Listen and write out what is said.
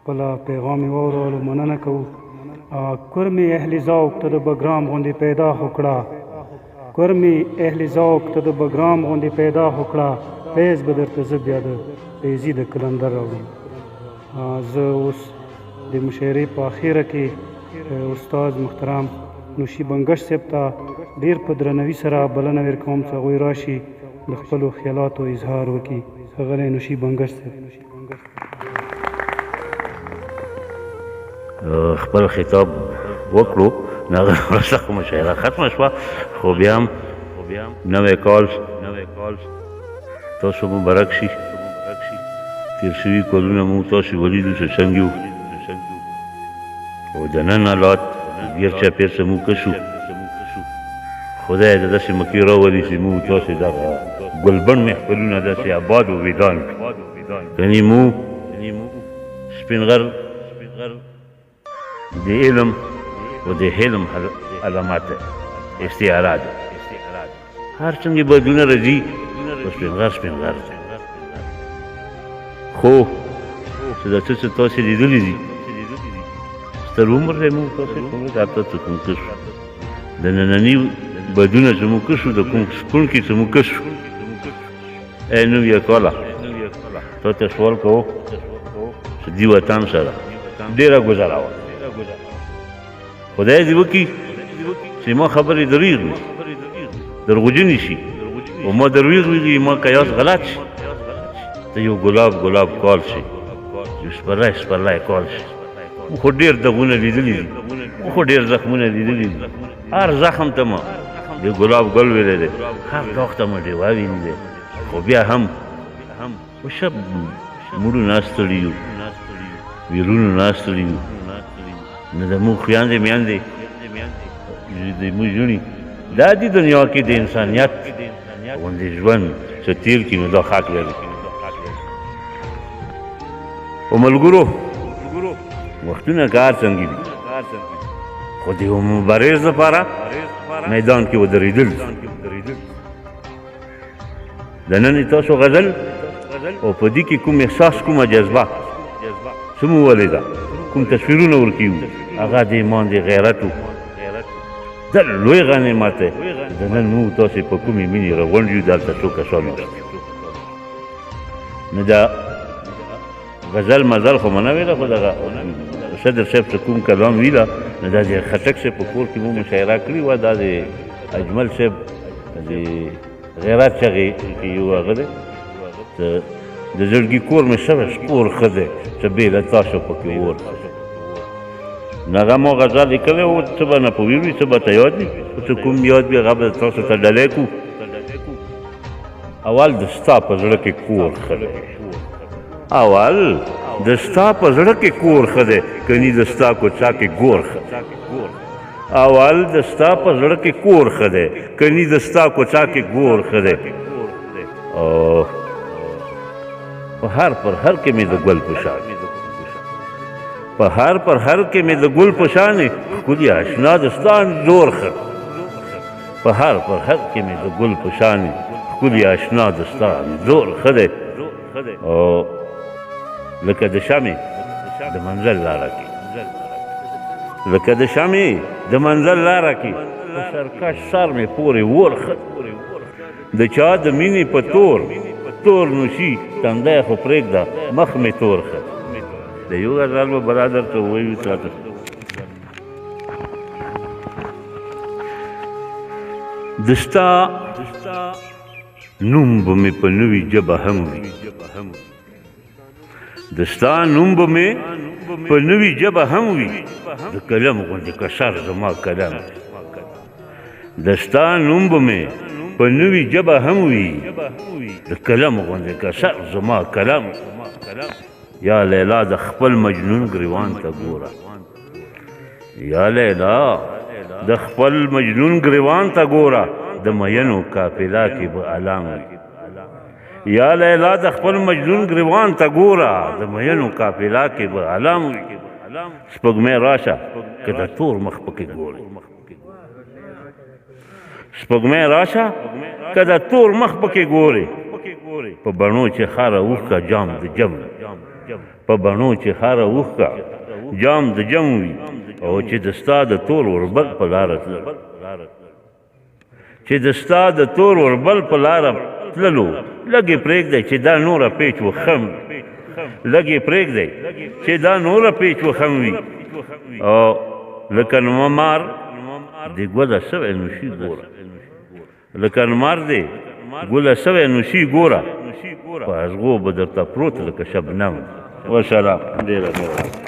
خپل پیغام یې واورولو مننه کوو کورمې اهل ذوق ته د بګرام غوندې پیدا وکړه کورمې اهل ذوق ته د بګرام غوندې پیدا وکړه فیض به درته زه بیا د فیضي د کلندر راوړم زه اوس د مشاعرې په اخیره کې استاد محترم نوشي بنګش صاحب ته ډېر په درنوي سره بلنه ورکوم چې هغوی راشي د خپلو خیالاتو اظهار وکړي ښاغلی نوشي بنګش صاحب خپل خطاب وکړو هغه وروسته خو مشاعره ختمه شوه خو بیا هم نوی کال تاسو مبارک شي تېر شوي کلونه مو تاسو ولیدو چې څنګه یو او د نن حالات ګیر چاپېر څه مو ښه شو خدای د داسې مکې راولي چې موږ تاسې دغه ګلبڼ محفلونه داسې آباد و ویدان کړي یعنې مو سپین غر د علم و د حلم علامات استعارات هر څنګه بدلونه راځي په سپین غر خو چې دا څه تاسې لیدلي دي ستر عمر دی موږ تاسې کوم راته څه کوم ښه شو د ننني بدونه چې موږ ښه شو د کوم سکون کې چې موږ ښه شو ای نویه کاله تا ته سوال کوو چې دې وطن سره ډېره ګذاره وه خدای دې وکړي چې ما خبرې دروغ وي درغجنې شي او ما دروغ وي ما قیاس غلط شي ته یو ګلاب کال شي یو سپرلی کال شي موږ خو ډېر دغونه لیدلي دي موږ خو ډېر زخمونه لیدلي دي هر زخم ته ما د ګلاب ګل ویلی دی هر داغ ته ما ډېوه ویلي دی خو بیا هم وشه موږ ناستړي یو ویرونو ناستړي یو نه د موږ خویندې میندې د موږ ژوڼي دا دي دنیا کې د انسانیت غوندې ژوند چې تېر کړي نو دا حق لري او ملګرو وختونه کار څنګه دي خو د یو مبارز لپاره میدان کې ودرېدل د نن تاسو غزل او په دې کې کوم احساس کومه جذبه څه مو ولیده کوم تصویرونه ورکي وو هغه د ایمان د غیرت و دا لوی غنیمت دی د نن موږ تاسې په کومې مینې راغونډ یو دلته څو کسان نو دا غزل مزل خو منه ویله خو دغه صدر صاحب څه کوم کلام ویله نو دا د خټک صاحب په کور کې مو مشاعره کړې وه دا د اجمل صاحب د غیرت چغې کې یو هغه دی د زړګي کور مې شوی سپور ښه دی چې بې له تاسو پکې اور نو هغه ما غزل لیکلی و څه به نه پوهېږو څه به ته یاد وي خو څه کوم یاد وي هغه به تاسو ته ډالۍ کړو اول د ستا په زړه کې کور ښه دی اول د ستا په زړه کې کور ښه دی کني د ستا کوڅه کې ګور ښه اول د ستا په زړه کې کور ښه دی کني د ستا کوڅه کې ګور ښه دی په هر پر هر کې مې د ګل په شان په هر پر هر کې مې د ګل په شان ښکلي اشنا د ستا انځور ښه په هر پر هر کې مې د ګل په شان ښکلي اشنا د ستا انځور ښه دی لکه د شمې د منزل لاره کې لکه د شمې د منزل لاره کې په سرکش سر مې پورې ور ښه د چا د مینې په تور نوشي تندی خو پرېږده مخ مې تور ښه د یو غزل به برادر ته ووایو تاته د ستا نوم به مې په نوې ژبه هم وي د ستا نوم به مې په نوې ژبه هم وي د قلم غوندې کشر زما قلم د ستا نوم به مې په نوې ژبه هم وي د قلم غوندې کشر زما قلم یا لیلا د خپل مجنون ګریوان ته ګوره یا لیلا د خپل مجنون ګریوان ته ګوره د مینو قافله کې به علام وي یا لیلا د خپل مجنون ګریوان ته ګوره د مینو قافله کې به علام وي سپوږمۍ راشه که د تور مخ پکې ګورې سپوږمۍ راشه که د تور مخ پکې ګورې په بڼو چې خاره اوښکه جام د جم په بڼو چې خاره اوښکه جام د جم وي او چې د ستا د تور وربل په لاره تلل چې د ستا د تور وربل په لاره تللو لږې پرېږدی چې دا نوره پیچ وخم لږې پرېږدی چې دا نوره پیچ وخم وي او لکه نومار د ګوله سوی نوشي ګوره لکه نمار دی ګوله سوی نوشي ګوره په ازغو به درته پروت لکه شبنم وسلام ډېره